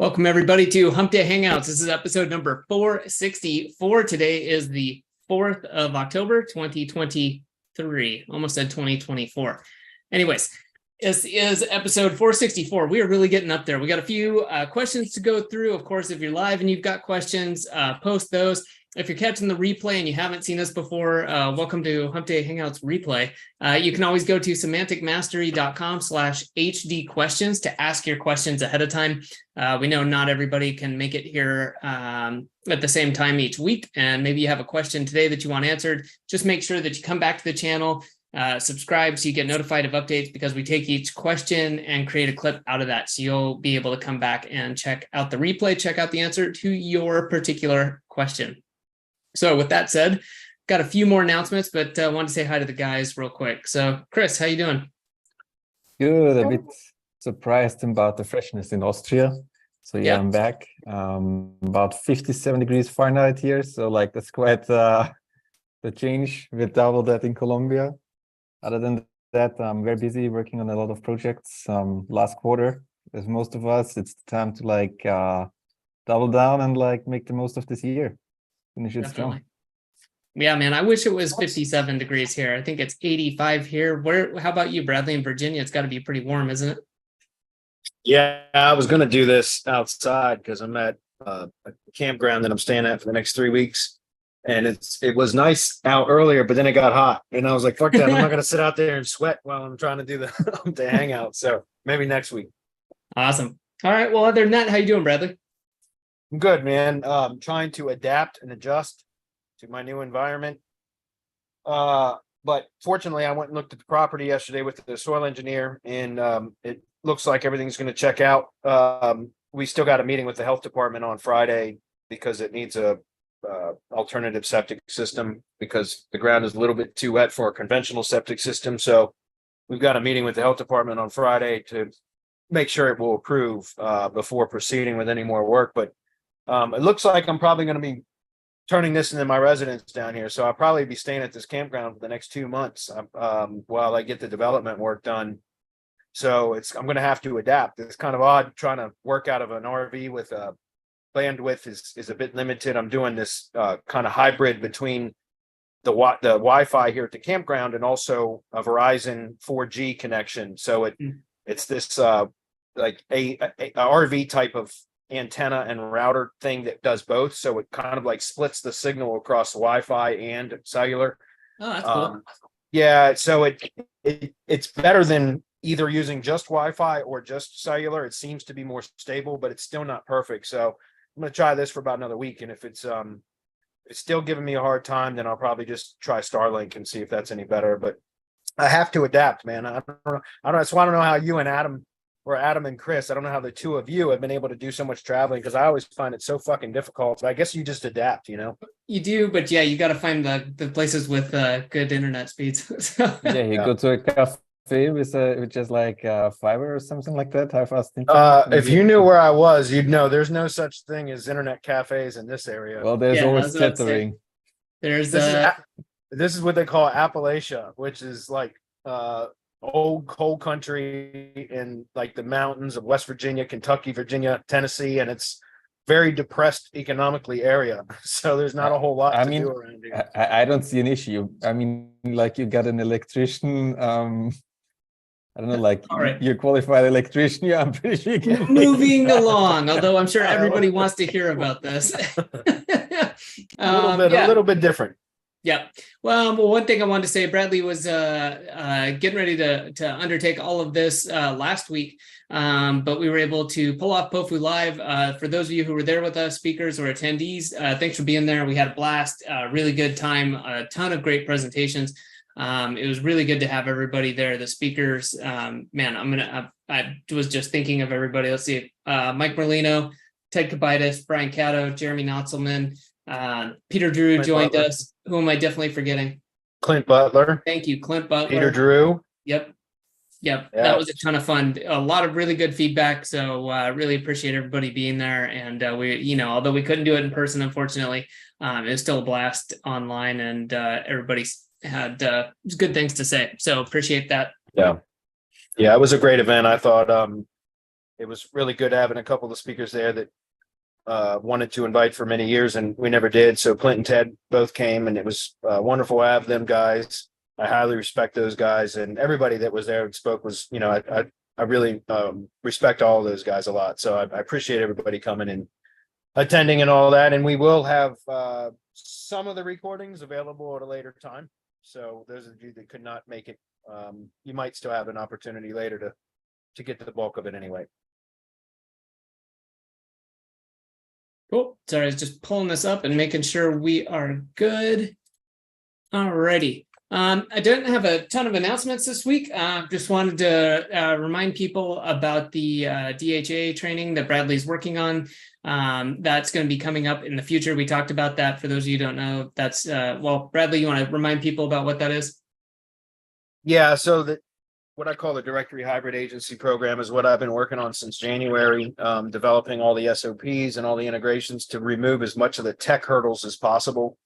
Welcome everybody to Hump Day Hangouts. This is episode number 464. Today is the 4th of October, 2023. Almost said 2024. Anyways, this is episode 464. We are really getting up there. We got a few questions to go through. Of course, if you're live and you've got questions, post those. If you're catching the replay and you haven't seen us before, welcome to Hump Day Hangouts replay. You can always go to semanticmastery.com/HD questions to ask your questions ahead of time. We know not everybody can make it here at the same time each week, and maybe you have a question today that you want answered. Just make sure that you come back to the channel, subscribe so you get notified of updates, because we take each question and create a clip out of that. So you'll be able to come back and check out the replay, check out the answer to your particular question. So with that said, got a few more announcements, but I wanted to say hi to the guys real quick. So Chris, how you doing? Good, a bit surprised about the freshness in Austria. So yeah, I'm back. About 57 degrees Fahrenheit here. So like that's quite the change. We doubled that in Colombia. Other than that, I'm very busy working on a lot of projects. Last quarter, as most of us, it's time to like double down and like make the most of this year. Finish it strong. Yeah, man, I wish it was 57 degrees here. I think it's 85 here. How about you, Bradley? In Virginia, it's got to be pretty warm, isn't it? Yeah, I was going to do this outside because I'm at a campground that I'm staying at for the next 3 weeks. And it was nice out earlier, but then it got hot. And I was like, fuck that. I'm not going to sit out there and sweat while I'm trying to do the hangout. So maybe next week. Awesome. All right. Well, other than that, how you doing, Bradley? I'm good, man. Trying to adapt and adjust to my new environment. But fortunately, I went and looked at the property yesterday with the soil engineer, and it looks like everything's going to check out. We still got a meeting with the health department on Friday because it needs a alternative septic system because the ground is a little bit too wet for a conventional septic system. So we've got a meeting with the health department on Friday to make sure it will approve before proceeding with any more work. But it looks like I'm probably going to be turning this into my residence down here. So I'll probably be staying at this campground for the next 2 months while I get the development work done. So I'm going to have to adapt. It's kind of odd trying to work out of an RV with bandwidth is a bit limited. I'm doing this kind of hybrid between the Wi-Fi here at the campground and also a Verizon 4G connection. So it's this like a RV type of antenna and router thing that does both, so it kind of like splits the signal across Wi-Fi and cellular. Oh, that's cool. Yeah, so it's better than either using just Wi-Fi or just cellular. It seems to be more stable, but it's still not perfect. So I'm going to try this for about another week, and if it's still giving me a hard time, then I'll probably just try Starlink and see if that's any better. But I have to adapt, man. I don't know. So I don't know how you and Adam, or Adam and Chris, I don't know how the two of you have been able to do so much traveling, because I always find it so fucking difficult. But I guess you just adapt, you know? You do, but yeah, you got to find the places with good internet speeds. Yeah, you go to a cafe with just like fiber or something like that. How fast? If you knew where I was, you'd know there's no such thing as internet cafes in this area. Well, there's always tethering. This is what they call Appalachia, which is like old coal country in like the mountains of West Virginia, Kentucky, Virginia, Tennessee, and it's very depressed economically area. So there's not a whole lot to do around here. I don't see an issue. I mean, like you got an electrician. I don't know, like you're qualified electrician. Yeah, I'm pretty sure you can. Moving along, although I'm sure everybody wants to hear about this. A little bit different. Yeah. Well, one thing I wanted to say, Bradley was getting ready to undertake all of this last week, but we were able to pull off POFU Live. For those of you who were there with us, speakers or attendees, thanks for being there. We had a blast, really good time, a ton of great presentations. It was really good to have everybody there. The speakers, man, I was just thinking of everybody. Let's see, Mike Merlino, Ted Kabitis, Brian Cato, Jeremy Notzelman, Peter Drew joined us. Who am I definitely forgetting? Clint Butler. Thank you, Clint Butler. Peter Drew. Yep. That was a ton of fun. A lot of really good feedback. So really appreciate everybody being there. And we, although we couldn't do it in person, unfortunately, it was still a blast online, and everybody had good things to say. So appreciate that. Yeah, it was a great event. I thought it was really good having a couple of speakers there that wanted to invite for many years, and we never did. So Clint and Ted both came, and it was wonderful to have them guys. I highly respect those guys, and everybody that was there and spoke was, I really respect all of those guys a lot. So I appreciate everybody coming and attending and all that. And we will have some of the recordings available at a later time. So those of you that could not make it, you might still have an opportunity later to get to the bulk of it anyway. Cool. Sorry, I was just pulling this up and making sure we are good. Alrighty. I don't have a ton of announcements this week. Just wanted to remind people about the DHA training that Bradley's working on. That's going to be coming up in the future. We talked about that. For those of you who don't know, that's Bradley, you want to remind people about what that is? Yeah, so what I call the directory hybrid agency program is what I've been working on since January, developing all the SOPs and all the integrations to remove as much of the tech hurdles as possible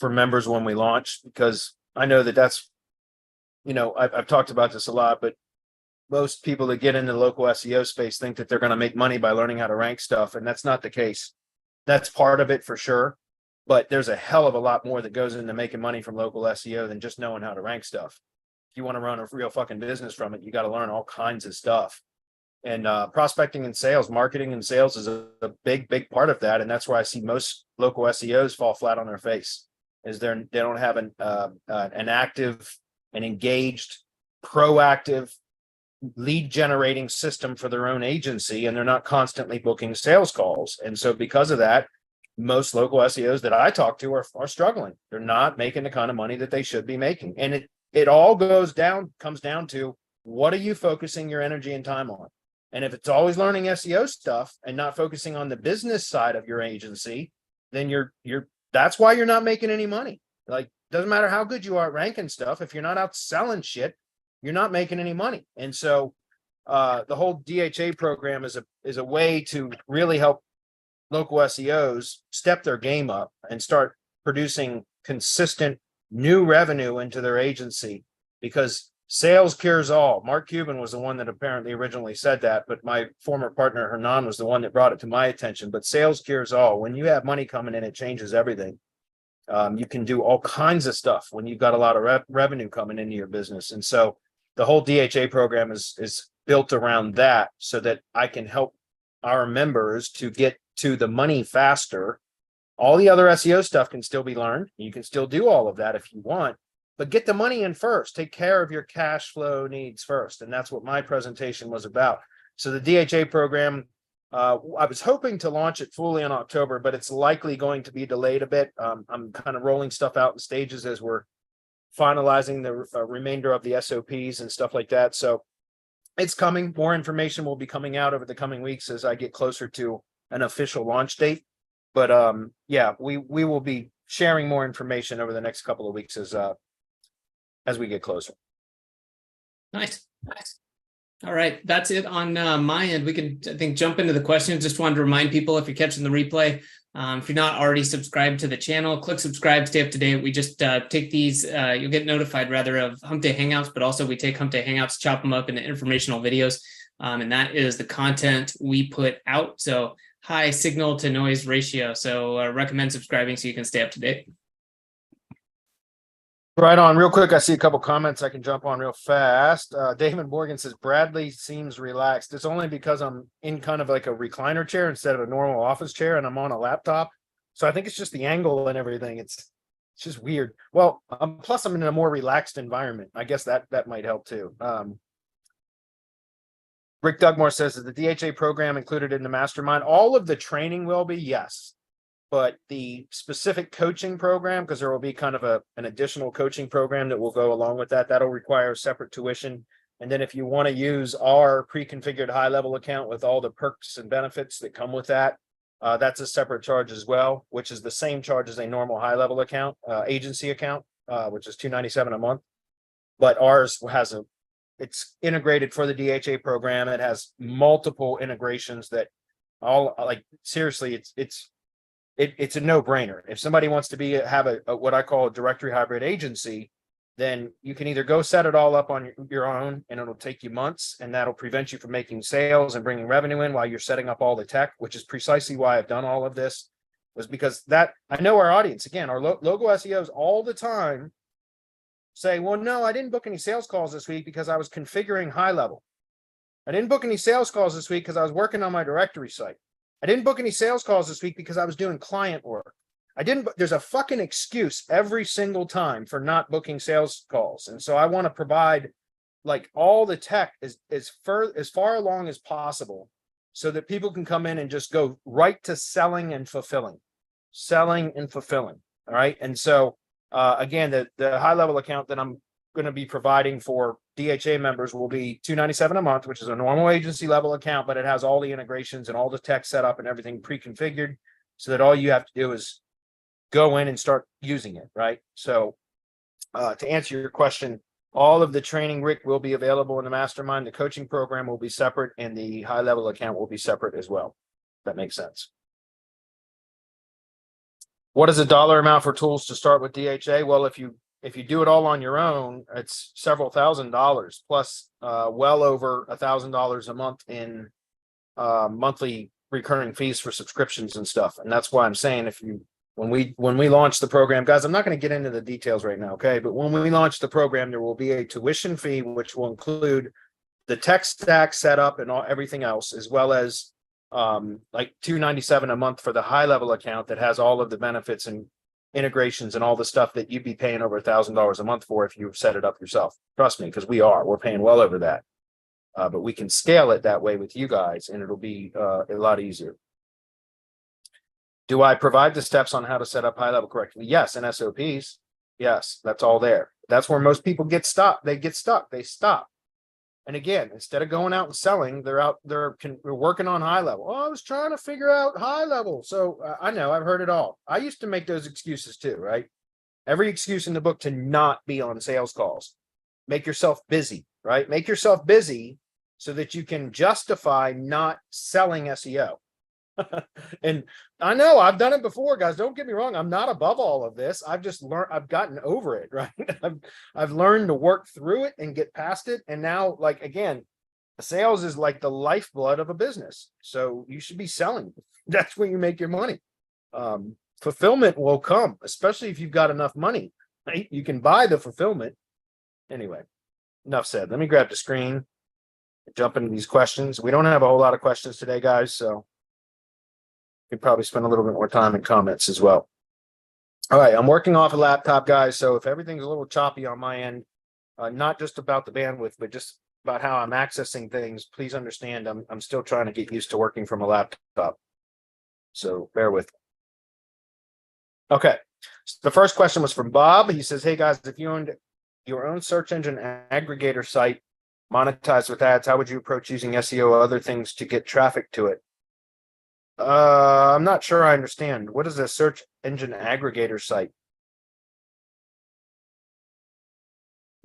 for members when we launch, because I know that's, I've talked about this a lot, but most people that get into the local SEO space think that they're going to make money by learning how to rank stuff. And that's not the case. That's part of it for sure. But there's a hell of a lot more that goes into making money from local SEO than just knowing how to rank stuff. If you want to run a real fucking business from it, you got to learn all kinds of stuff. And prospecting and sales, marketing and sales is a big part of that. And that's why I see most local SEOs fall flat on their face. Is they don't have an active and engaged, proactive lead generating system for their own agency, and they're not constantly booking sales calls. And so because of that, most local SEOs that I talk to are struggling. They're not making the kind of money that they should be making. And it all comes down to, what are you focusing your energy and time on? And if it's always learning SEO stuff and not focusing on the business side of your agency, then that's why you're not making any money. Like, doesn't matter how good you are at ranking stuff. If you're not out selling shit, you're not making any money. And so the whole DHA program is a way to really help local SEOs step their game up and start producing consistent new revenue into their agency, because sales cures all. Mark Cuban was the one that apparently originally said that, but my former partner Hernan was the one that brought it to my attention. But sales cures all. When you have money coming in, it changes everything. You can do all kinds of stuff when you've got a lot of revenue coming into your business. And so the whole DHA program is built around that, so that I can help our members to get to the money faster. All the other SEO stuff can still be learned. You can still do all of that if you want, but get the money in first. Take care of your cash flow needs first. And that's what my presentation was about. So the DHA program, I was hoping to launch it fully in October, but it's likely going to be delayed a bit. I'm kind of rolling stuff out in stages as we're finalizing the remainder of the SOPs and stuff like that. So it's coming. More information will be coming out over the coming weeks as I get closer to an official launch date. But yeah, we will be sharing more information over the next couple of weeks as we get closer. Nice. All right, that's it on my end. We can, I think, jump into the questions. Just wanted to remind people, if you're catching the replay, if you're not already subscribed to the channel, click subscribe, stay up to date. We just take these, you'll get notified rather of Hump Day Hangouts, but also we take Hump Day Hangouts, chop them up into informational videos. And that is the content we put out. So high signal to noise ratio. So recommend subscribing so you can stay up to date. Right on. Real quick, I see a couple comments I can jump on real fast. Damon Morgan says, Bradley seems relaxed. It's only because I'm in kind of like a recliner chair instead of a normal office chair, and I'm on a laptop. So I think it's just the angle and everything. It's just weird. Well, plus I'm in a more relaxed environment. I guess that might help too. Rick Dugmore says, is the DHA program included in the mastermind? All of the training will be, yes. But the specific coaching program, because there will be kind of an additional coaching program that will go along with that, that'll require separate tuition. And then if you want to use our pre-configured high-level account with all the perks and benefits that come with that, that's a separate charge as well, which is the same charge as a normal high-level account, agency account, which is $297 a month. But ours it's integrated for the DHA program. It has multiple integrations that all, like, seriously, it's a no-brainer. If somebody wants to have a what I call a directory hybrid agency, then you can either go set it all up on your own and it'll take you months and that'll prevent you from making sales and bringing revenue in while you're setting up all the tech, which is precisely why I've done all of this, was because that I know our audience, again, our logo SEOs all the time say, well, no, I didn't book any sales calls this week because I was configuring high level. I didn't book any sales calls this week because I was working on my directory site. I didn't book any sales calls this week because I was doing client work. There's a fucking excuse every single time for not booking sales calls. And so I want to provide like all the tech as far along as possible so that people can come in and just go right to selling and fulfilling. All right. And so again, the high level account that I'm going to be providing for DHA members will be $297 a month, which is a normal agency level account, but it has all the integrations and all the tech set up and everything pre-configured so that all you have to do is go in and start using it, right? So to answer your question, all of the training, Rick, will be available in the mastermind. The coaching program will be separate and the high level account will be separate as well. That makes sense. What is the dollar amount for tools to start with DHA? Well, if you do it all on your own, it's several $1,000s plus well over $1,000 a month in monthly recurring fees for subscriptions and stuff. And that's why I'm saying when we launch the program, guys, I'm not going to get into the details right now, okay? But when we launch the program, there will be a tuition fee, which will include the tech stack setup and everything else, as well as like $297 a month for the high level account that has all of the benefits and integrations and all the stuff that you'd be paying over $1,000 a month for if you set it up yourself. Trust me, because we're paying well over that. But we can scale it that way with you guys, and it'll be a lot easier. Do I provide the steps on how to set up high level correctly? Yes, and SOPs. Yes, that's all there. That's where most people get stuck. They stop. And again, instead of going out and selling, they're working on high level. Oh, I was trying to figure out high level. So I know, I've heard it all. I used to make those excuses too, right? Every excuse in the book to not be on sales calls. Make yourself busy, right? Make yourself busy so that you can justify not selling SEO. And I know I've done it before, guys. Don't get me wrong. I'm not above all of this. I've just learned, I've gotten over it, right? I've learned to work through it and get past it. And now, like, again, sales is like the lifeblood of a business. So you should be selling. That's where you make your money. Fulfillment will come, especially if you've got enough money, right? You can buy the fulfillment. Anyway, enough said. Let me grab the screen, jump into these questions. We don't have a whole lot of questions today, guys. So could probably spend a little bit more time in comments as well. All right, I'm working off a laptop, guys. So if everything's a little choppy on my end, not just about the bandwidth, but just about how I'm accessing things, please understand I'm still trying to get used to working from a laptop. So bear with me. Okay, so the first question was from Bob. He says, hey guys, if you owned your own search engine aggregator site monetized with ads, how would you approach using SEO or other things to get traffic to it? I'm not sure I understand. What is a search engine aggregator site?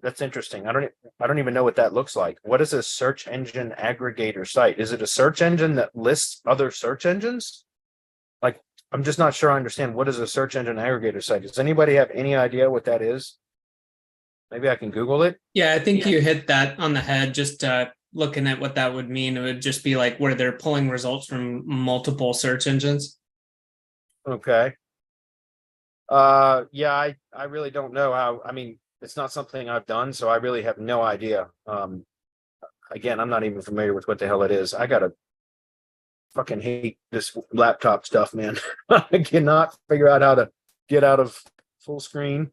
That's interesting. I don't even know what that looks like. What is a search engine aggregator site? Is it a search engine that lists other search engines? Like, I'm just not sure I understand. What is a search engine aggregator site? Does anybody have any idea what that is? Maybe I can Google it. Yeah, I think you hit that on the head. Just looking at what that would mean, it would just be like where they're pulling results from multiple search engines. Okay. Yeah, I really don't know how. I mean, it's not something I've done, so I really have no idea. Again, I'm not even familiar with what the hell it is. I gotta fucking hate this laptop stuff, man. I cannot figure out how to get out of full screen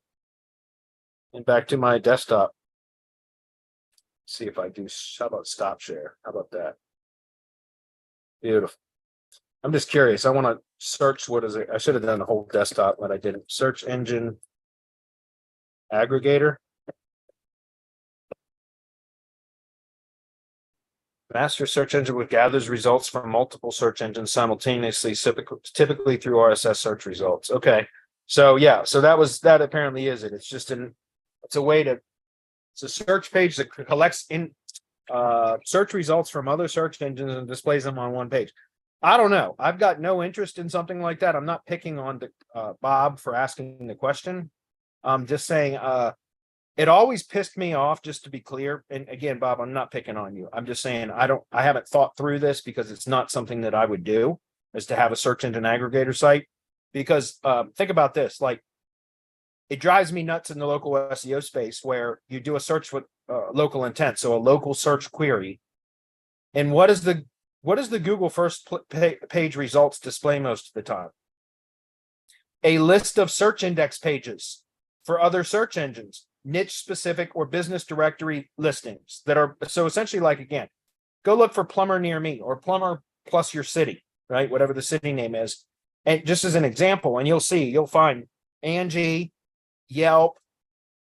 and back to my desktop. See if I do. How about stop share? How about that? Beautiful. I'm just curious. I want to search. What is it? I should have done the whole desktop, but I didn't. Search engine aggregator. Master search engine which gathers results from multiple search engines simultaneously, typically through RSS search results. Okay. So yeah, so that apparently is it. It's just it's a way to, it's a search page that collects search results from other search engines and displays them on one page. I don't know. I've got no interest in something like that. I'm not picking on Bob for asking the question. I'm just saying it always pissed me off, just to be clear. And again, Bob, I'm not picking on you. I'm just saying I haven't thought through this because it's not something that I would do, is to have a search engine aggregator site. Because think about this, like it drives me nuts in the local SEO space where you do a search with local intent, so a local search query. And what is the Google first page results display most of the time? A list of search index pages for other search engines, niche specific or business directory listings that are, so essentially, like, again, go look for plumber near me or plumber plus your city, right? Whatever the city name is. And just as an example, and you'll find Angie, Yelp,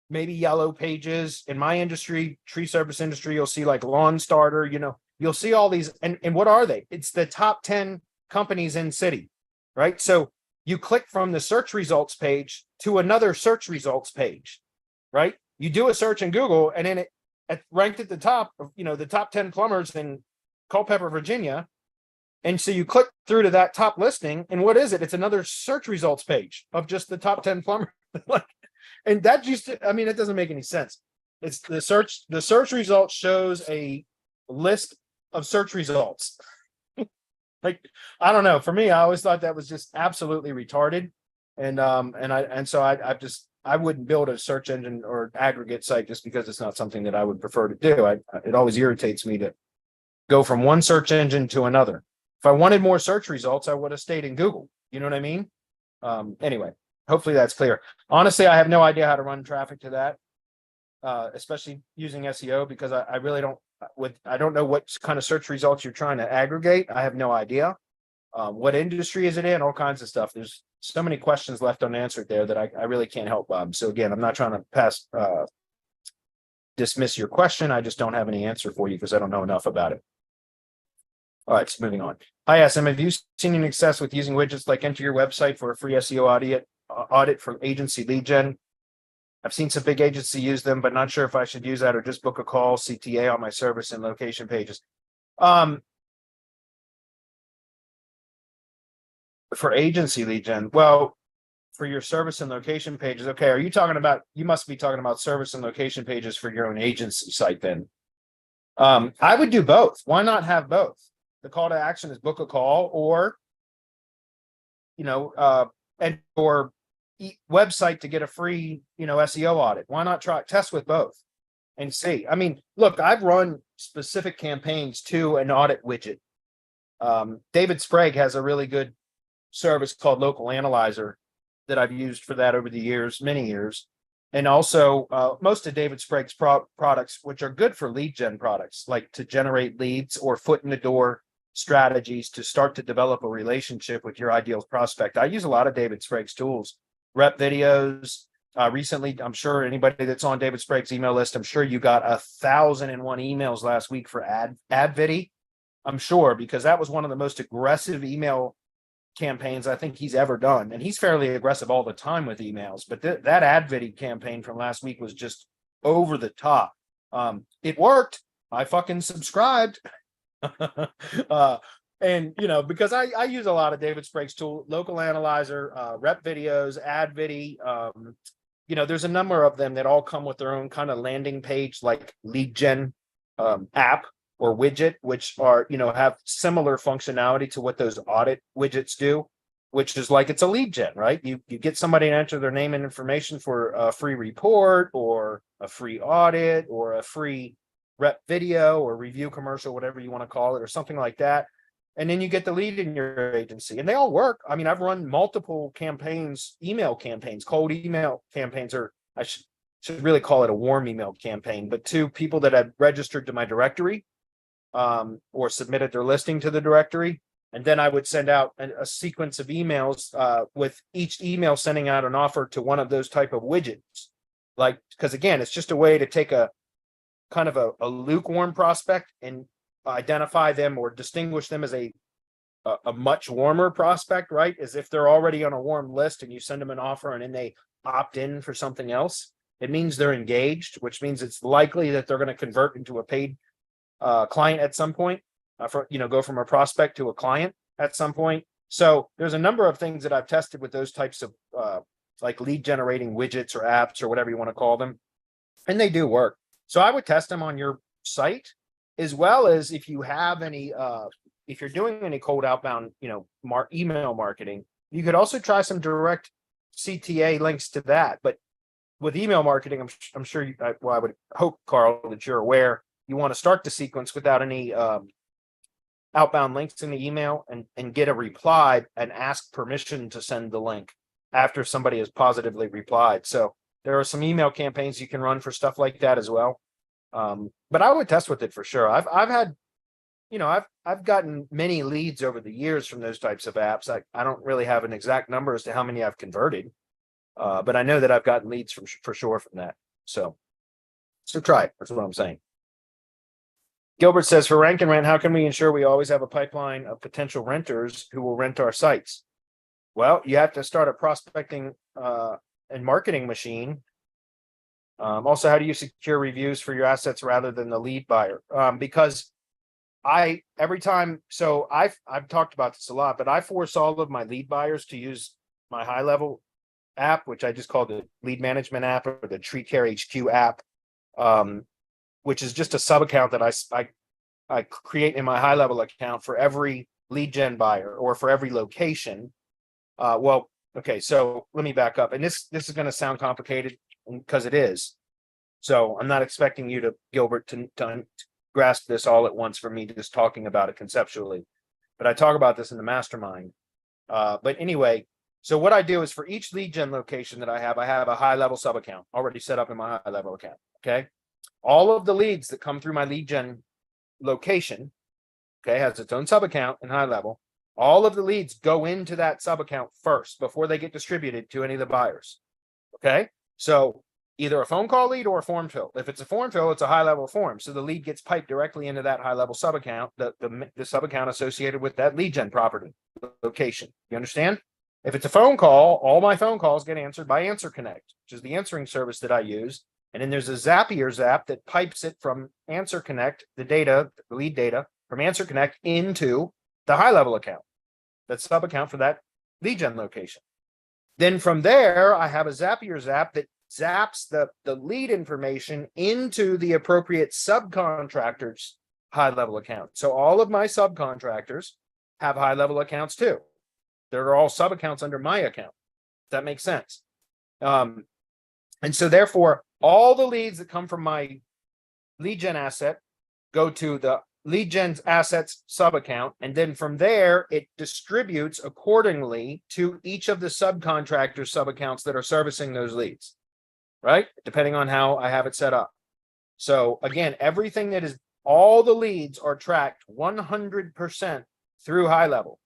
maybe Yellow Pages. In my industry, tree service industry, you'll see like Lawn Starter, you'll see all these. And what are they? It's the top 10 companies in city, right? So you click from the search results page to another search results page, right? You do a search in Google and then it ranked at the top of, the top 10 plumbers in Culpeper, Virginia. And so you click through to that top listing, and what is it? It's another search results page of just the top 10 plumbers. And that it doesn't make any sense. It's the search results shows a list of search results. Like, I don't know. For me, I always thought that was just absolutely retarded. So I wouldn't build a search engine or aggregate site just because it's not something that I would prefer to do. It always irritates me to go from one search engine to another. If I wanted more search results, I would have stayed in Google. You know what I mean? Anyway, hopefully that's clear. Honestly, I have no idea how to run traffic to that, especially using SEO, because I really don't. I don't know what kind of search results you're trying to aggregate. I have no idea. What industry is it in? All kinds of stuff. There's so many questions left unanswered there that I really can't help, Bob. So again, I'm not trying to dismiss your question. I just don't have any answer for you because I don't know enough about it. All right, so moving on. Hi, SM. Have you seen any success with using widgets like Enter Your Website for a free SEO audit from agency leadgen? I've seen some big agencies use them, but not sure if I should use that or just book a call, CTA on my service and location pages. For agency leadgen, well, for your service and location pages, okay. You must be talking about service and location pages for your own agency site then. I would do both. Why not have both? The call to action is book a call, or website to get a free SEO audit. Why not test with both and see? I mean, look, I've run specific campaigns to an audit widget. David Sprague has a really good service called Local Analyzer that I've used for that over the years, many years. And also most of David Sprague's products, which are good for lead gen products, like to generate leads or foot in the door strategies to start to develop a relationship with your ideal prospect. I use a lot of David Sprague's tools, rep videos. Recently, I'm sure anybody that's on David Sprague's email list, I'm sure you got 1,001 emails last week for aggregator. I'm sure, because that was one of the most aggressive email campaigns I think he's ever done. And he's fairly aggressive all the time with emails, but that aggregator campaign from last week was just over the top. It worked. I fucking subscribed. And because I use a lot of David Sprague's tool, Local Analyzer, rep videos, aggregator. There's a number of them that all come with their own kind of landing page, like leadgen app or widget, which are, have similar functionality to what those audit widgets do, which is like, it's a lead gen, right? You get somebody to enter their name and information for a free report or a free audit or a free rep video or review commercial, whatever you want to call it, or something like that. And then you get the lead in your agency, and they all work. I mean, I've run multiple campaigns, email campaigns, cold email campaigns, or I should really call it a warm email campaign, but to people that had registered to my directory or submitted their listing to the directory. And then I would send out a sequence of emails with each email sending out an offer to one of those type of widgets. Like, because again, it's just a way to take a kind of a lukewarm prospect and identify them or distinguish them as a much warmer prospect, right? As if they're already on a warm list and you send them an offer and then they opt in for something else. It means they're engaged, which means it's likely that they're going to convert into a paid client at some point, go from a prospect to a client at some point. So there's a number of things that I've tested with those types of like lead generating widgets or apps or whatever you want to call them. and they do work. So I would test them on your site, as well as if you have any, if you're doing any cold outbound, email marketing, you could also try some direct CTA links to that. But with email marketing, I'm sure I would hope, Carl, that you're aware, you want to start the sequence without any outbound links in the email, and get a reply and ask permission to send the link after somebody has positively replied. So there are some email campaigns you can run for stuff like that as well. But I would test with it for sure. I've had, I've gotten many leads over the years from those types of apps. I don't really have an exact number as to how many I've converted, but I know that I've gotten leads for sure from that. So try it. That's what I'm saying. Gilbert says, for rank and rent, how can we ensure we always have a pipeline of potential renters who will rent our sites? Well, you have to start a prospecting and marketing machine. Also, how do you secure reviews for your assets rather than the lead buyer? Because I've talked about this a lot, but I force all of my lead buyers to use my high level app, which I just call the lead management app, or the Tree Care HQ app, which is just a sub account that I create in my high level account for every lead gen buyer, or for every location. Okay, so let me back up, and this is going to sound complicated, because it is. So I'm not expecting you to, Gilbert, to grasp this all at once from me just talking about it conceptually, but I talk about this in the mastermind. But anyway, so what I do is, for each lead gen location that I have a high level sub account already set up in my high level account. Okay. All of the leads that come through my lead gen location, okay, has its own sub account in high level. All of the leads go into that sub account first before they get distributed to any of the buyers. Okay. So either a phone call lead or a form fill. If it's a form fill, it's a high level form. So the lead gets piped directly into that high level sub account, the sub account associated with that lead gen property location. You understand? If it's a phone call, all my phone calls get answered by Answer Connect, which is the answering service that I use. And then there's a Zapier's app that pipes it from Answer Connect, the lead data from Answer Connect into the high level account, that sub account for that lead gen location. Then from there, I have a Zapier's app that zaps the lead information into the appropriate subcontractor's high level account. So all of my subcontractors have high level accounts too. They're all sub accounts under my account. That makes sense. And so therefore, all the leads that come from my lead gen asset go to the lead gen's assets sub account. And then from there, it distributes accordingly to each of the subcontractor sub accounts that are servicing those leads, right? Depending on how I have it set up. So again, everything that is, all the leads are tracked 100% through high level.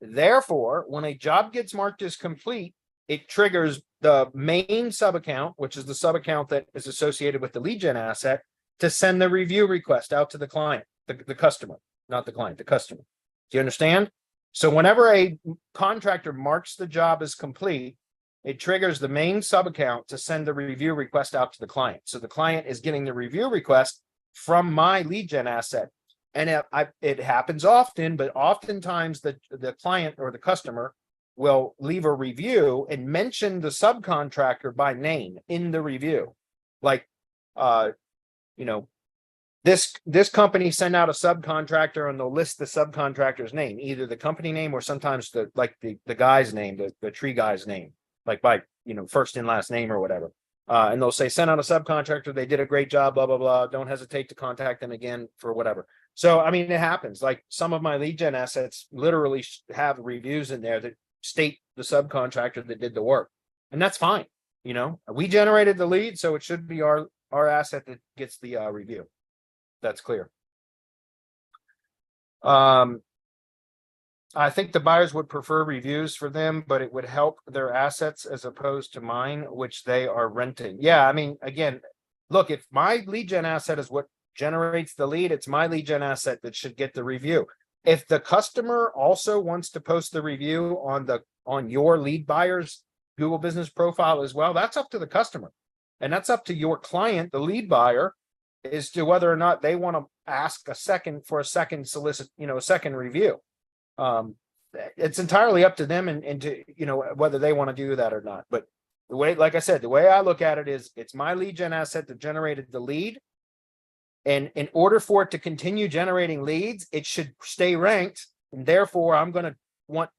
Therefore, when a job gets marked as complete, it triggers the main sub account, which is the sub account that is associated with the lead gen asset, to send the review request out to the client, the customer, not the client, the customer. Do you understand? So whenever a contractor marks the job as complete, it triggers the main sub account to send the review request out to the client. So the client is getting the review request from my lead gen asset. And it happens often, but oftentimes the client or the customer will leave a review and mention the subcontractor by name in the review. Like, this company sent out a subcontractor, and they'll list the subcontractor's name, either the company name or sometimes the guy's name, the tree guy's name, like by, first and last name or whatever. And they'll say, send out a subcontractor. They did a great job, blah, blah, blah. Don't hesitate to contact them again for whatever. So, I mean, it happens. Like, some of my lead gen assets literally have reviews in there that state the subcontractor that did the work. And that's fine. We generated the lead, so it should be our asset that gets the review. That's clear. I think the buyers would prefer reviews for them, but it would help their assets as opposed to mine, which they are renting. Yeah, I mean, again, look, if my lead gen asset is what generates the lead, it's my lead gen asset that should get the review. If the customer also wants to post the review on your lead buyer's Google business profile as well, that's up to the customer. And that's up to your client, the lead buyer, as to whether or not they want to ask a second review. It's entirely up to them and to, whether they want to do that or not. But The way, like I said, the way I look at it is it's my lead gen asset that generated the lead. And in order for it to continue generating leads, it should stay ranked. And therefore, I'm going to want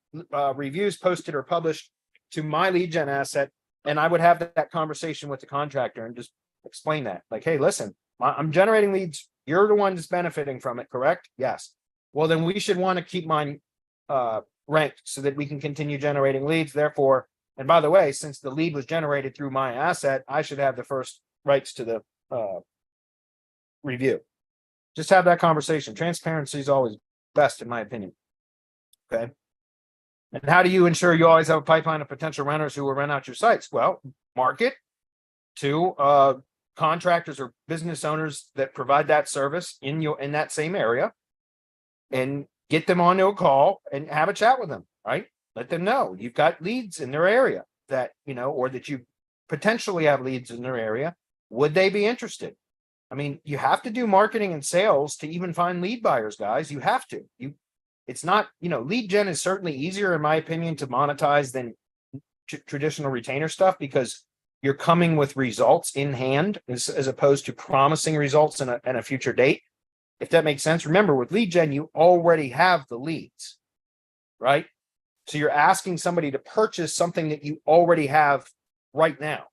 reviews posted or published to my lead gen asset. And I would have that conversation with the contractor and just explain that. Like, hey, listen, I'm generating leads. You're the one that's benefiting from it, correct? Yes. Well, then we should want to keep mine ranked so that we can continue generating leads. Therefore, and by the way, since the lead was generated through my asset, I should have the first rights to the review. Just have that conversation. Transparency is always best, in my opinion. Okay. And how do you ensure you always have a pipeline of potential renters who will rent out your sites? Well, market to contractors or business owners that provide that service in that same area, and get them onto a call and have a chat with them, right? Let them know you've got leads in their area that, or that you potentially have leads in their area. Would they be interested? I mean, you have to do marketing and sales to even find lead buyers, guys. You have to. It's not, lead gen is certainly easier, in my opinion, to monetize than traditional retainer stuff, because you're coming with results in hand as opposed to promising results in a future date. If that makes sense. Remember, with lead gen, you already have the leads, right? So you're asking somebody to purchase something that you already have right now.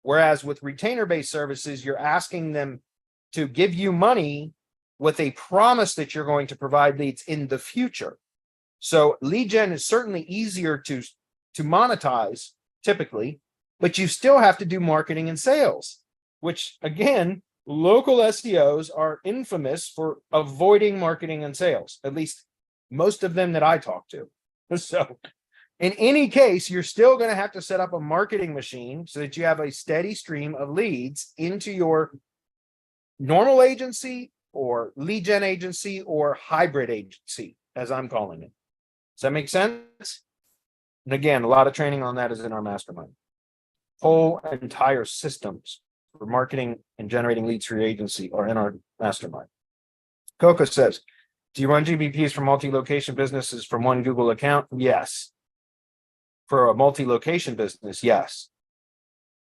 Whereas with retainer-based services, you're asking them to give you money with a promise that you're going to provide leads in the future. So lead gen is certainly easier to monetize typically, but you still have to do marketing and sales, which again, local SEOs are infamous for avoiding marketing and sales, at least most of them that I talk to. So in any case, you're still going to have to set up a marketing machine so that you have a steady stream of leads into your normal agency or lead gen agency or hybrid agency, as I'm calling it. Does that make sense? And again, a lot of training on that is in our mastermind. Whole entire systems for marketing and generating leads for your agency are in our mastermind. Coco says, do you run GBPs for multi-location businesses from one Google account? Yes. For a multi-location business, yes.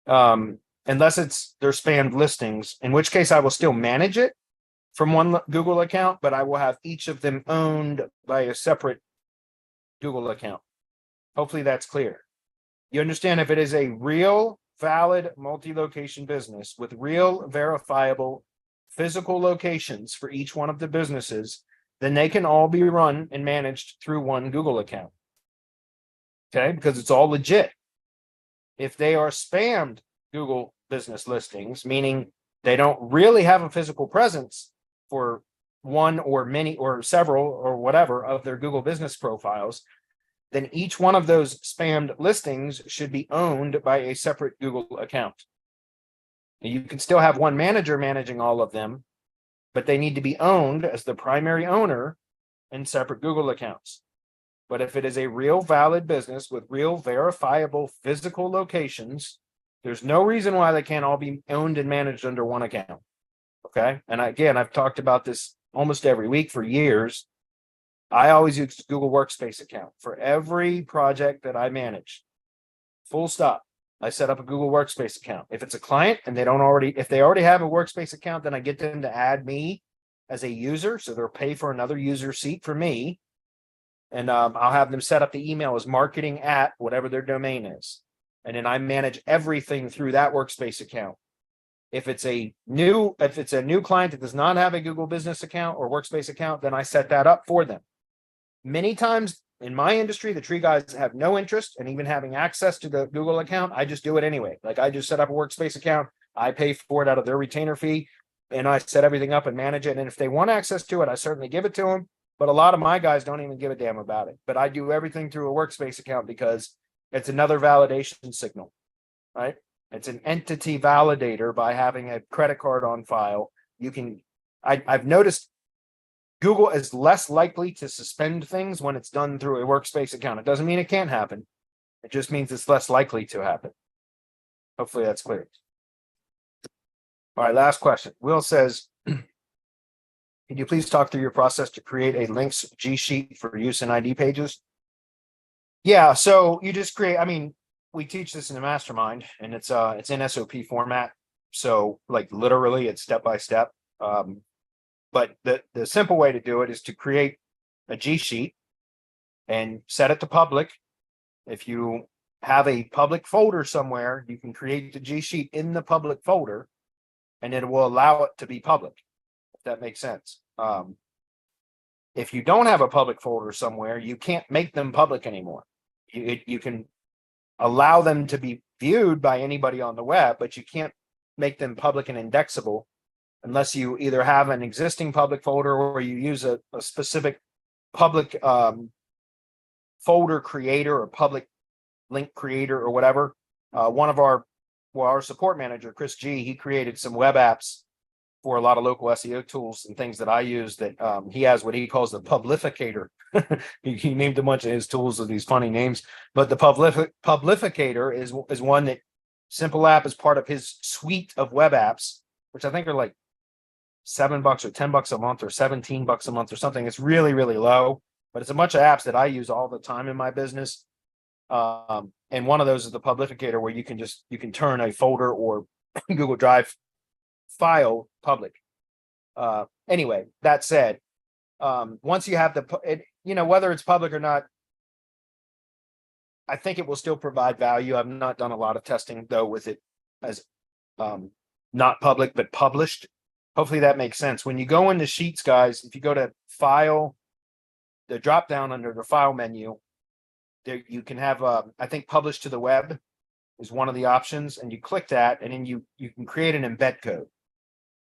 Unless they're spammed listings, in which case I will still manage it from one Google account, but I will have each of them owned by a separate Google account. Hopefully that's clear. You understand, if it is a real, valid multi-location business with real, verifiable physical locations for each one of the businesses, then they can all be run and managed through one Google account. Okay, because it's all legit. If they are spammed Google business listings, meaning they don't really have a physical presence for one or many or several or whatever of their Google business profiles, then each one of those spammed listings should be owned by a separate Google account. You can still have one manager managing all of them, but they need to be owned as the primary owner in separate Google accounts. But if it is a real valid business with real verifiable physical locations, there's no reason why they can't all be owned and managed under one account. Okay. And again, I've talked about this almost every week for years. I always use Google Workspace account for every project that I manage. Full stop. I set up a Google Workspace account. If it's a client and if they already have a Workspace account, then I get them to add me as a user. So they'll pay for another user seat for me. And I'll have them set up the email as marketing at whatever their domain is. And then I manage everything through that Workspace account. If it's a new client that does not have a Google Business account or Workspace account, then I set that up for them. Many times in my industry, the tree guys have no interest in even having access to the Google account. I just do it anyway. Like, I just set up a Workspace account. I pay for it out of their retainer fee, and I set everything up and manage it. And if they want access to it, I certainly give it to them. But a lot of my guys don't even give a damn about it. But I do everything through a Workspace account because it's another validation signal, right? It's an entity validator by having a credit card on file. I've noticed Google is less likely to suspend things when it's done through a Workspace account. It doesn't mean it can't happen. It just means it's less likely to happen. Hopefully that's clear. All right, last question. Will says, can you please talk through your process to create a links Gsheet for use in ID pages? Yeah, so you just create, we teach this in the mastermind, and it's in SOP format. So like literally it's step by step. But the simple way to do it is to create a Gsheet and set it to public. If you have a public folder somewhere, you can create the Gsheet in the public folder, and it will allow it to be public, if that makes sense. If you don't have a public folder somewhere, you can't make them public anymore. You can allow them to be viewed by anybody on the web, but you can't make them public and indexable unless you either have an existing public folder or you use a specific public folder creator or public link creator or whatever. One of our support manager, Chris G, he created some web apps for a lot of local SEO tools and things that I use that he has what he calls the publificator. he named a bunch of his tools with these funny names, but the publificator is one that Simple App is part of his suite of web apps, which I think are like $7 or $10 a month or $17 a month or something. It's really, really low, but it's a bunch of apps that I use all the time in my business. And one of those is the publificator, where you can turn a folder or Google Drive file public. Anyway, that said, once you have whether it's public or not, I think it will still provide value. I've not done a lot of testing though with it as not public but published. Hopefully that makes sense. When you go into Sheets, guys, if you go to File, the drop down under the File menu, there you can have I think Publish to the Web is one of the options, and you click that, and then you can create an embed code.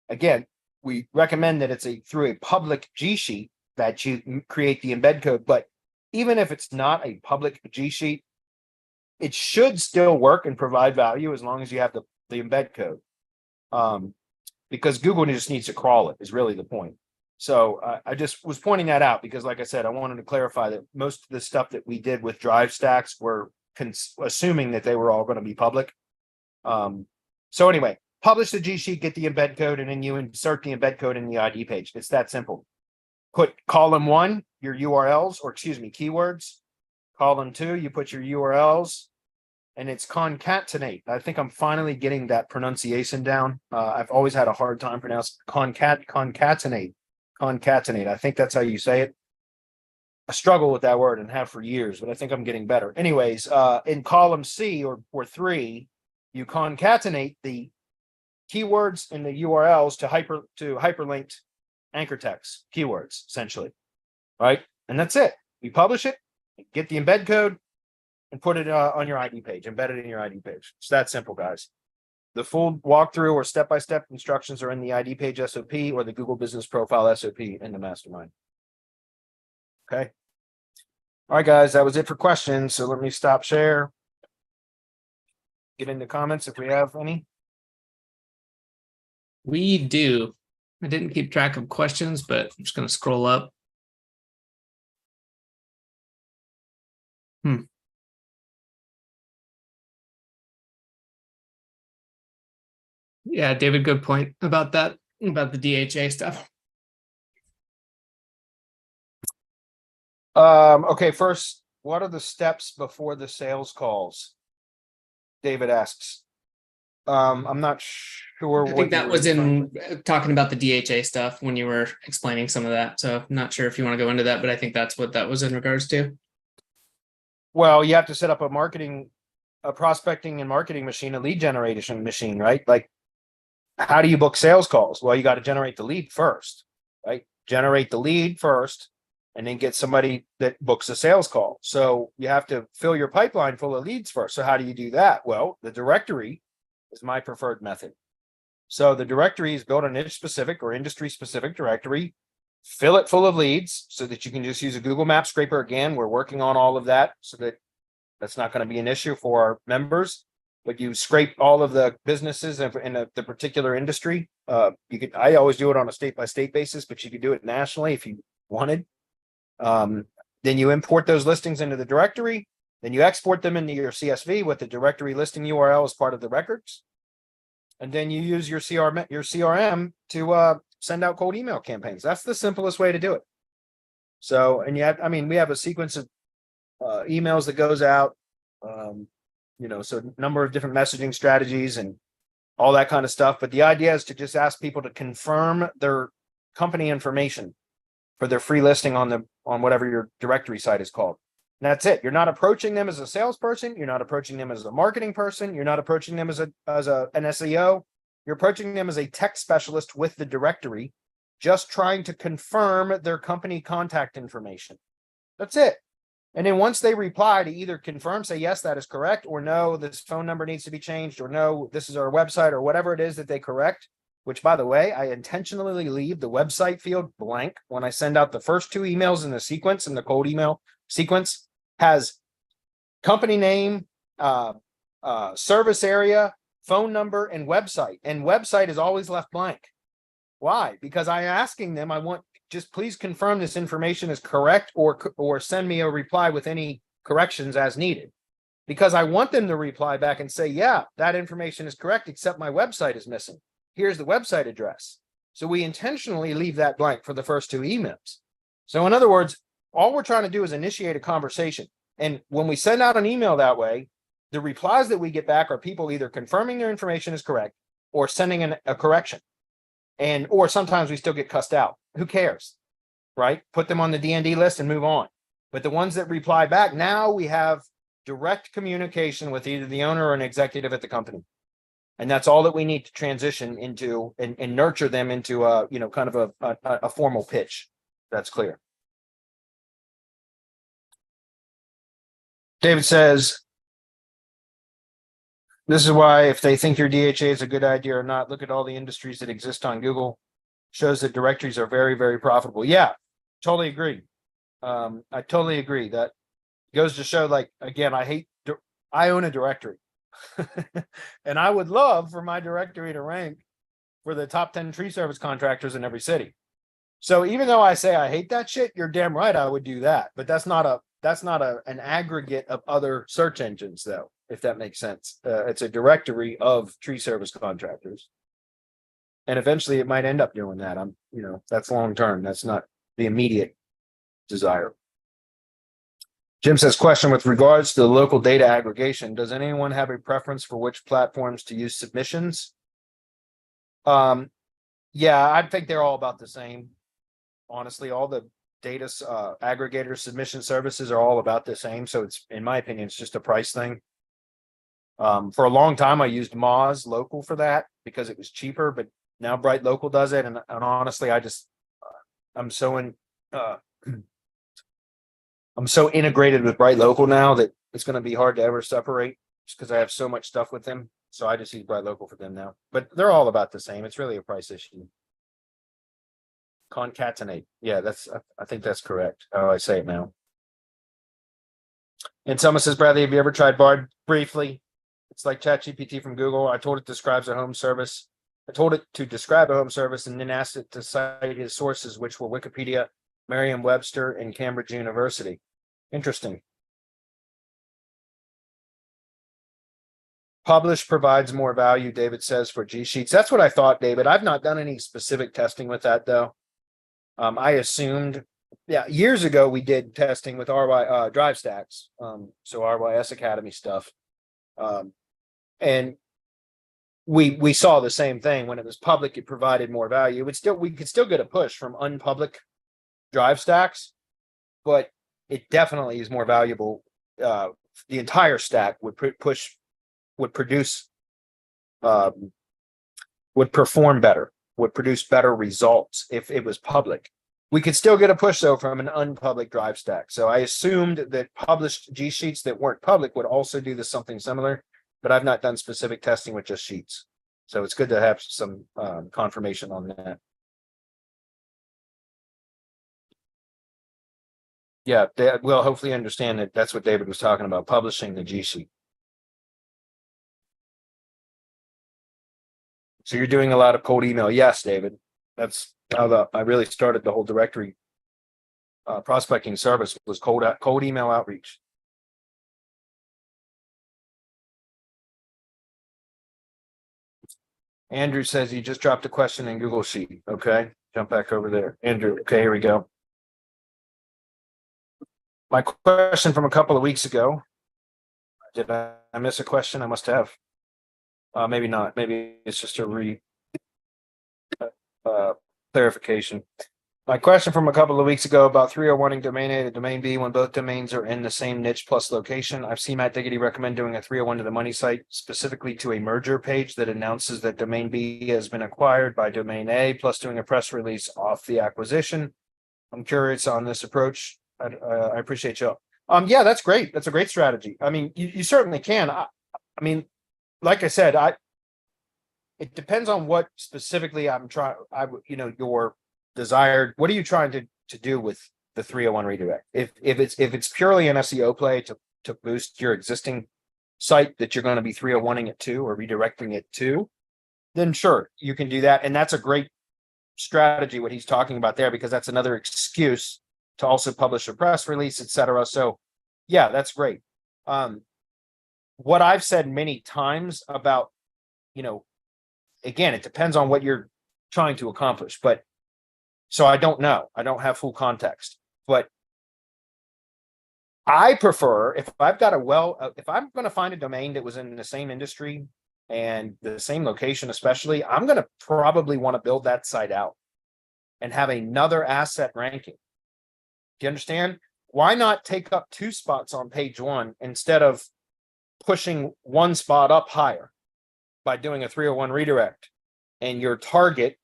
Again, we recommend that it's through a public Gsheet that you create the embed code, but even if it's not a public Gsheet, it should still work and provide value as long as you have the embed code. Because Google just needs to crawl it is really the point. So I just was pointing that out because, like I said, I wanted to clarify that most of the stuff that we did with drive stacks were assuming that they were all going to be public. So anyway, publish the Gsheet, get the embed code, and then you insert the embed code in the ID page. It's that simple. Put column 1, your URLs, or excuse me, keywords. Column 2, you put your URLs, and it's concatenate. I think I'm finally getting that pronunciation down. I've always had a hard time pronouncing concatenate. Concatenate. I think that's how you say it. I struggle with that word and have for years, but I think I'm getting better. Anyways, in column C or 3, you concatenate the keywords and the URLs to hyperlinked anchor text keywords, essentially, right? And that's it. You publish it, get the embed code, and put it on your ID page, embed it in your ID page. It's that simple, guys. The full walkthrough or step-by-step instructions are in the ID page SOP or the Google Business Profile SOP in the mastermind. Okay. All right, guys, that was it for questions. So let me stop share. Get into comments if we have any. We do. I didn't keep track of questions, but I'm just going to scroll up. Yeah, David, good point about that, about the DHA stuff. Okay, first, what are the steps before the sales calls? David asks. I'm not sure. I think that was in talking about the DHA stuff when you were explaining some of that. So I'm not sure if you want to go into that, but I think that's what that was in regards to. Well, you have to set up a prospecting and marketing machine, a lead generation machine, right? Like, how do you book sales calls? Well, you got to generate the lead first, right? Generate the lead first, and then get somebody that books a sales call. So you have to fill your pipeline full of leads first. So how do you do that? Well, the directory is my preferred method. So the directory is built a niche specific or industry specific directory. Fill it full of leads so that you can just use a Google Map scraper. Again, we're working on all of that so that that's not going to be an issue for our members. But you scrape all of the businesses in the particular industry. I always do it on a state-by-state basis, but you could do it nationally if you wanted. Then you import those listings into the directory. Then you export them into your CSV with the directory listing URL as part of the records. And then you use your CRM to send out cold email campaigns. That's the simplest way to do it. So, and we have a sequence of emails that goes out. So number of different messaging strategies and all that kind of stuff. But the idea is to just ask people to confirm their company information for their free listing on whatever your directory site is called. And that's it. You're not approaching them as a salesperson. You're not approaching them as a marketing person. You're not approaching them as an SEO. You're approaching them as a tech specialist with the directory, just trying to confirm their company contact information. That's it. And then once they reply to either confirm, say, yes, that is correct, or no, this phone number needs to be changed, or no, this is our website, or whatever it is that they correct, which, by the way, I intentionally leave the website field blank when I send out the first 2 emails in the sequence, in the cold email sequence, has company name, service area, phone number, and website. And website is always left blank. Why? Because I'm asking them, I want, just please confirm this information is correct, or send me a reply with any corrections as needed. Because I want them to reply back and say, yeah, that information is correct, except my website is missing. Here's the website address. So we intentionally leave that blank for the first 2 emails. So in other words, all we're trying to do is initiate a conversation. And when we send out an email that way, the replies that we get back are people either confirming their information is correct or sending a correction. Or sometimes we still get cussed out. Who cares, right? Put them on the D&D list and move on. But the ones that reply back, now we have direct communication with either the owner or an executive at the company. And that's all that we need to transition into and nurture them into kind of a formal pitch. That's clear. David says, this is why if they think your DHA is a good idea or not, look at all the industries that exist on Google. Shows that directories are very, very profitable. Yeah, totally agree. I totally agree. That goes to show, like, again, I own a directory. And I would love for my directory to rank for the top 10 tree service contractors in every city. So even though I say I hate that shit, you're damn right I would do that. But that's not an aggregate of other search engines, though, if that makes sense. It's a directory of tree service contractors. And eventually it might end up doing that. That's long term. That's not the immediate desire. Jim says, question with regards to the local data aggregation. Does anyone have a preference for which platforms to use submissions? Yeah, I think they're all about the same. Honestly, all the data aggregator submission services are all about the same. So it's, in my opinion, it's just a price thing. For a long time, I used Moz Local for that because it was cheaper, but now Bright Local does it. And honestly, I'm so integrated with Bright Local now that it's going to be hard to ever separate just because I have so much stuff with them. So I just use Bright Local for them now, but they're all about the same. It's really a price issue. Concatenate. Yeah, I think that's correct. Oh, I say it now. And someone says, Bradley, have you ever tried Bard? Briefly? It's like ChatGPT from Google. I told it describes a home service. I told it to describe a home service and then asked it to cite his sources, which were Wikipedia, Merriam-Webster, and Cambridge University. Interesting. Publish provides more value, David says, for Gsheets. That's what I thought, David. I've not done any specific testing with that, though. I assumed, years ago we did testing with RY Drive Stacks, so RYS Academy stuff, and we saw the same thing. When it was public, it provided more value. We could still get a push from unpublic Drive Stacks, but it definitely is more valuable. The entire stack would perform better, would produce better results if it was public. We could still get a push, though, from an unpublic Drive Stack. So I assumed that published Gsheets that weren't public would also do something similar, but I've not done specific testing with just Sheets. So it's good to have some confirmation on that. Yeah, we'll hopefully understand that that's what David was talking about, publishing the Gsheet. So you're doing a lot of cold email. Yes, David. That's how I really started the whole directory prospecting service, was cold email outreach. Andrew says he just dropped a question in Google Sheet. Okay, jump back over there. Andrew, okay, here we go. My question from a couple of weeks ago. Did I miss a question? I must have. Maybe not. Maybe it's just a clarification. My question from a couple of weeks ago about 301ing domain A to domain B when both domains are in the same niche plus location. I've seen Matt Diggity recommend doing a 301 to the money site specifically to a merger page that announces that domain B has been acquired by domain A, plus doing a press release off the acquisition. I'm curious on this approach. I appreciate you. Yeah, that's great. That's a great strategy. I mean, you certainly can. I mean, like I said, it depends on what specifically I'm trying. Your desired. What are you trying to do with the 301 redirect? If it's purely an SEO play to boost your existing site that you're going to be 301ing it to or redirecting it to, then sure, you can do that. And that's a great strategy, what he's talking about there, because that's another excuse to also publish a press release, etc. So yeah, that's great. What I've said many times about, again, it depends on what you're trying to accomplish, but so I don't know. I don't have full context, but I prefer if I'm going to find a domain that was in the same industry and the same location, especially, I'm going to probably want to build that site out and have another asset ranking. Do you understand? Why not take up 2 spots on page 1 instead of pushing 1 spot up higher by doing a 301 redirect and your target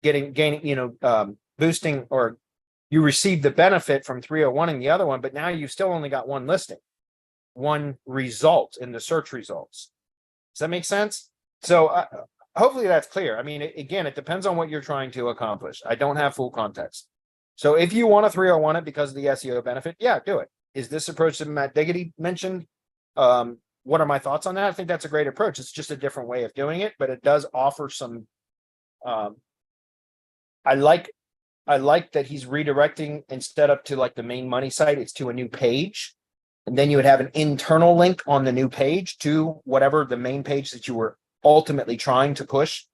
gaining, boosting, or you receive the benefit from 301ing the other one, but now you still only got 1 listing, 1 result in the search results. Does that make sense? So hopefully that's clear. I mean, again, it depends on what you're trying to accomplish. I don't have full context. So if you want to 301 it because of the SEO benefit, yeah, do it. Is this approach that Matt Diggity mentioned? What are my thoughts on that? I think that's a great approach. It's just a different way of doing it, but it does offer some. I like that he's redirecting instead of to like the main money site, it's to a new page. And then you would have an internal link on the new page to whatever the main page that you were ultimately trying to push.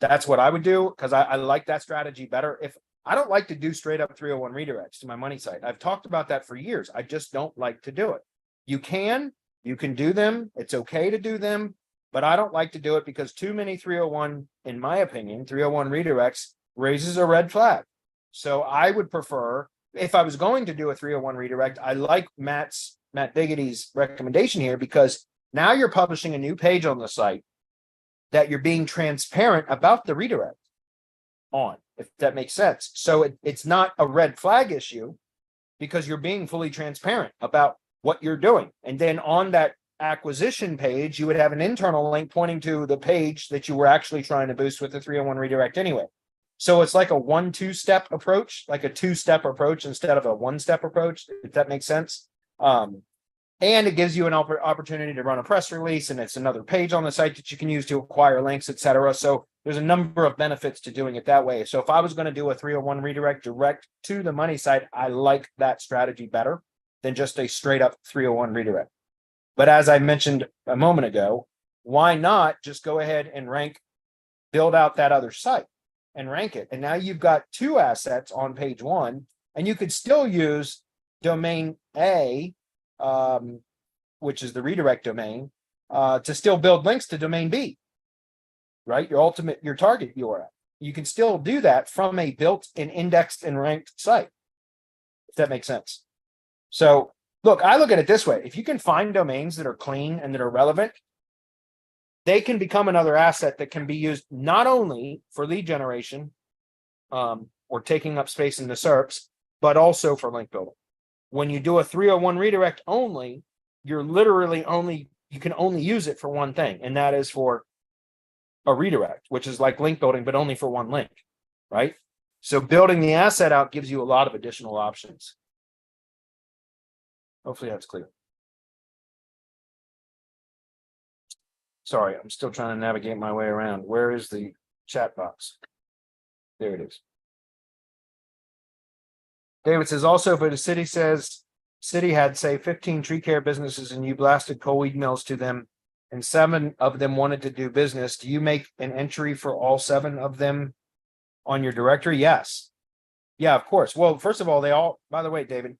That's what I would do, because I like that strategy better. If I don't like to do straight up 301 redirects to my money site. I've talked about that for years. I just don't like to do it. You can do them. It's okay to do them, but I don't like to do it because too many 301, in my opinion, 301 redirects raises a red flag. So I would prefer, if I was going to do a 301 redirect, I like Matt Diggity's recommendation here, because now you're publishing a new page on the site that you're being transparent about the redirect on, if that makes sense. So it's not a red flag issue because you're being fully transparent about what you're doing. And then on that acquisition page, you would have an internal link pointing to the page that you were actually trying to boost with the 301 redirect anyway. So it's like a 1-2 step approach, like a 2-step approach instead of a 1-step approach, if that makes sense. And it gives you an opportunity to run a press release, and it's another page on the site that you can use to acquire links, etc. So there's a number of benefits to doing it that way. So if I was going to do a 301 redirect direct to the money site, I like that strategy better than just a straight up 301 redirect. But as I mentioned a moment ago, why not just go ahead and build out that other site and rank it? And now you've got 2 assets on page 1, and you could still use domain A, which is the redirect domain, to still build links to domain B, right? Your target URL. You can still do that from a built and indexed and ranked site, if that makes sense. So look, I look at it this way. If you can find domains that are clean and that are relevant, they can become another asset that can be used not only for lead generation or taking up space in the SERPs, but also for link building. When you do a 301 redirect only, you're literally you can only use it for one thing, and that is for a redirect, which is like link building, but only for one link, right? So building the asset out gives you a lot of additional options. Hopefully that's clear. Sorry, I'm still trying to navigate my way around. Where is the chat box? There it is. David says also, but the city had, say, 15 tree care businesses and you blasted coal weed mills to them and 7 of them wanted to do business. Do you make an entry for all 7 of them on your directory? Yes. Yeah, of course. Well, first of all, by the way, David,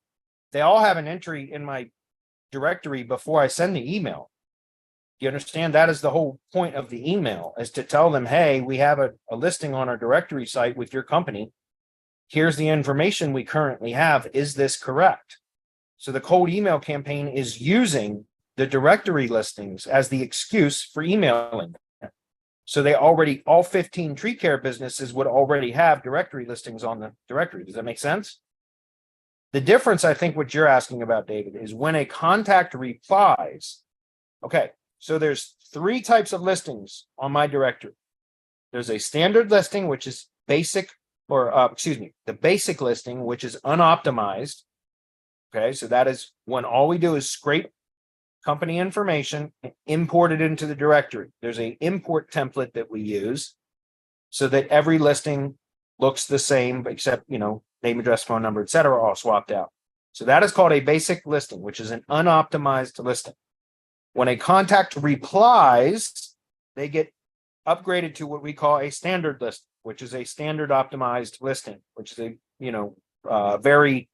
they all have an entry in my directory before I send the email. You understand? That is the whole point of the email, is to tell them, hey, we have a listing on our directory site with your company. Here's the information we currently have. Is this correct? So the cold email campaign is using the directory listings as the excuse for emailing. So they already, all 15 tree care businesses would already have directory listings on the directory. Does that make sense? The difference, I think, what you're asking about, David, is when a contact replies. Okay, so there's 3 types of listings on my directory. There's a standard listing, which is basic, or the basic listing, which is unoptimized. Okay, so that is when all we do is scrape company information and import it into the directory. There's an import template that we use so that every listing looks the same, except, name, address, phone number, etc., all swapped out. So that is called a basic listing, which is an unoptimized listing. When a contact replies, they get upgraded to what we call a standard list, which is a standard optimized listing, which is a very,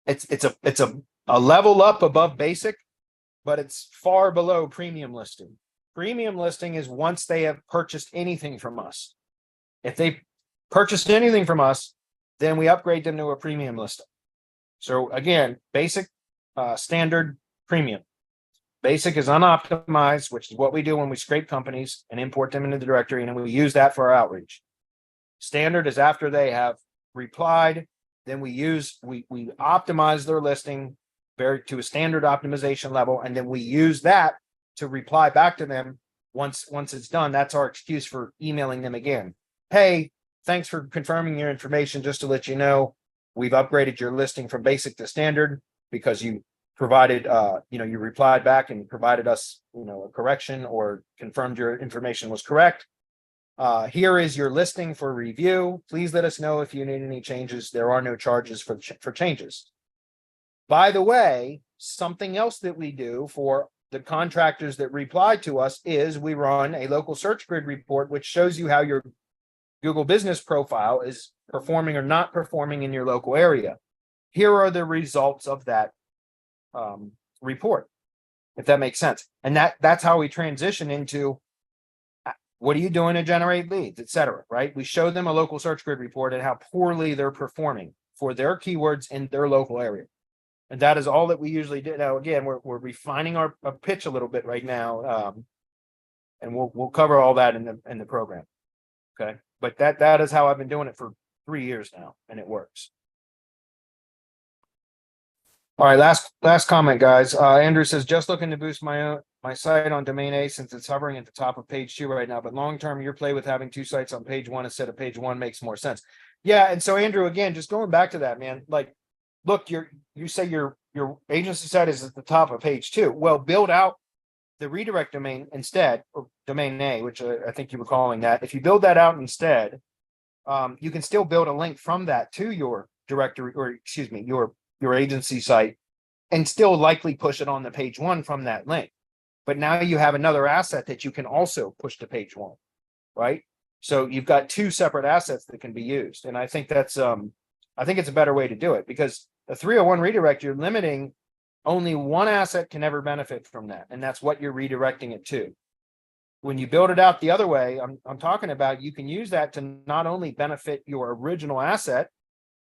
it's a level up above basic, but it's far below premium listing. Premium listing is once they have purchased anything from us. If they purchased anything from us, then we upgrade them to a premium listing. So again, basic, standard, premium. Basic is unoptimized, which is what we do when we scrape companies and import them into the directory, and then we use that for our outreach. Standard is after they have replied, then we optimize their listing to a standard optimization level, and then we use that to reply back to them once it's done. That's our excuse for emailing them again. Hey, thanks for confirming your information. Just to let you know, we've upgraded your listing from basic to standard because you provided, you replied back and provided us, a correction or confirmed your information was correct. Here is your listing for review. Please let us know if you need any changes. There are no charges for changes. By the way, something else that we do for the contractors that reply to us is we run a local search grid report, which shows you how your Google business profile is performing or not performing in your local area. Here are the results of that report, if that makes sense. And that's how we transition into what are you doing to generate leads, etc. Right? We show them a local search grid report and how poorly they're performing for their keywords in their local area. And that is all that we usually do. Now, again, we're refining our pitch a little bit right now, and we'll cover all that in the program. Okay, but that is how I've been doing it for 3 years now, and it works. All right, last comment, guys. Andrew says, just looking to boost my site on domain A since it's hovering at the top of page 2 right now. But long term, your play with having 2 sites on page 1 instead of page 1 makes more sense. Yeah, and so Andrew, again, just going back to that, man. Like, look, you say your agency site is at the top of page 2. Well, build out the redirect domain instead, or domain A, which I think you were calling that. If you build that out instead, you can still build a link from that to your directory, or excuse me, your agency site, and still likely push it on the page 1 from that link. But now you have another asset that you can also push to page 1, right? So you've got 2 separate assets that can be used. And I think that's, I think it's a better way to do it, because the 301 redirect, you're limiting only one asset can ever benefit from that. And that's what you're redirecting it to. When you build it out the other way, I'm talking about, you can use that to not only benefit your original asset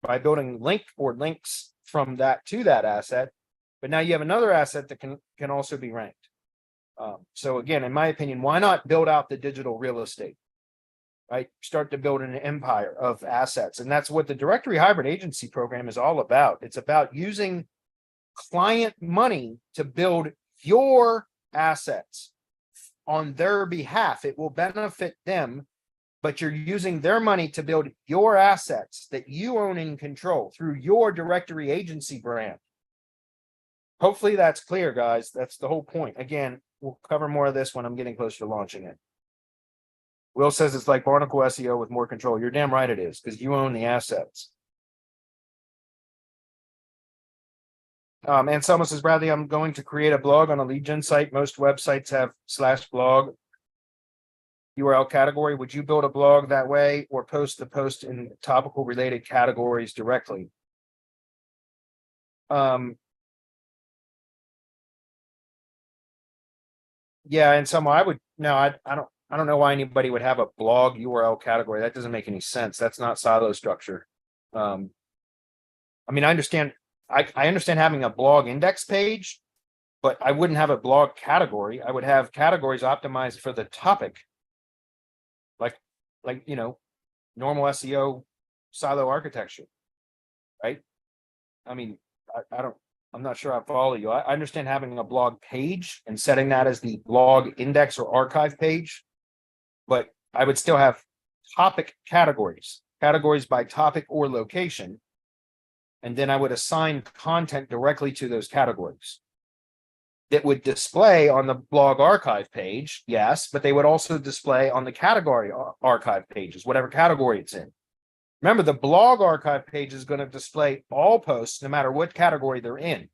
by building links from that to that asset, but now you have another asset that can also be ranked. So again, in my opinion, why not build out the digital real estate, right? Start to build an empire of assets. And that's what the directory hybrid agency program is all about. It's about using client money to build your assets on their behalf. It will benefit them, but you're using their money to build your assets that you own and control through your directory agency brand. Hopefully that's clear, guys. That's the whole point. Again, we'll cover more of this when I'm getting closer to launching it. Will says it's like Barnacle SEO with more control. You're damn right it is, because you own the assets. And someone says, Bradley, I'm going to create a blog on a lead gen site. Most websites have /blog URL category. Would you build a blog that way or post the post in topical related categories directly? Yeah, and some I would I don't know why anybody would have a blog URL category. That doesn't make any sense. That's not silo structure. I mean, I understand having a blog index page, but I wouldn't have a blog category. I would have categories optimized for the topic. Like normal SEO silo architecture, right? I mean, I'm not sure I follow you. I understand having a blog page and setting that as the blog index or archive page, but I would still have topic categories by topic or location. And then I would assign content directly to those categories that would display on the blog archive page. Yes, but they would also display on the category archive pages, whatever category it's in. Remember, the blog archive page is going to display all posts, no matter what category they're in,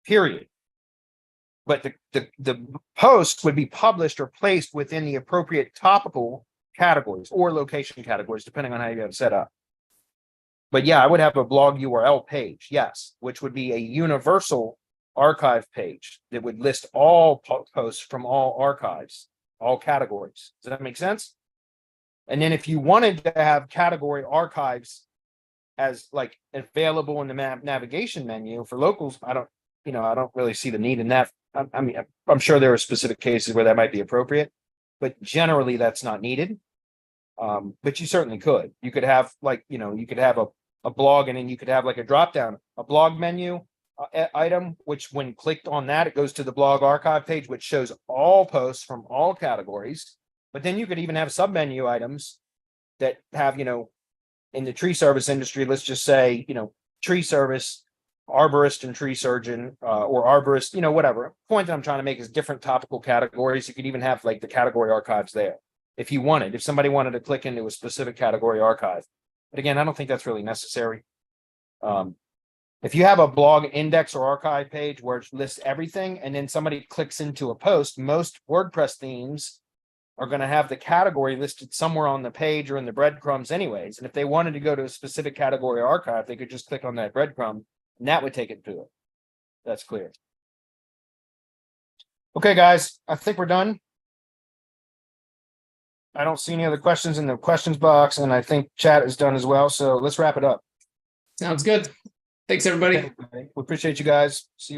period. But the post would be published or placed within the appropriate topical categories or location categories, depending on how you have it set up. But yeah, I would have a blog URL page, yes, which would be a universal archive page that would list all posts from all archives, all categories. Does that make sense? And then if you wanted to have category archives as like available in the navigation menu for locals, I don't really see the need in that. I mean, I'm sure there are specific cases where that might be appropriate, but generally that's not needed. But you certainly could. You could have you could have a blog, and then you could have like a drop down, a blog menu item, which when clicked on that, it goes to the blog archive page, which shows all posts from all categories. But then you could even have sub menu items that have, in the tree service industry, let's just say, tree service, arborist and tree surgeon, or arborist, whatever. The point that I'm trying to make is different topical categories. You could even have like the category archives there if you wanted, if somebody wanted to click into a specific category archive. But again, I don't think that's really necessary. If you have a blog index or archive page where it lists everything, and then somebody clicks into a post, most WordPress themes are going to have the category listed somewhere on the page or in the breadcrumbs anyways. And if they wanted to go to a specific category archive, they could just click on that breadcrumb and that would take it to it. That's clear. Okay, guys, I think we're done. I don't see any other questions in the questions box, and I think chat is done as well. So let's wrap it up. Sounds good. Thanks, everybody. We appreciate you guys. See you.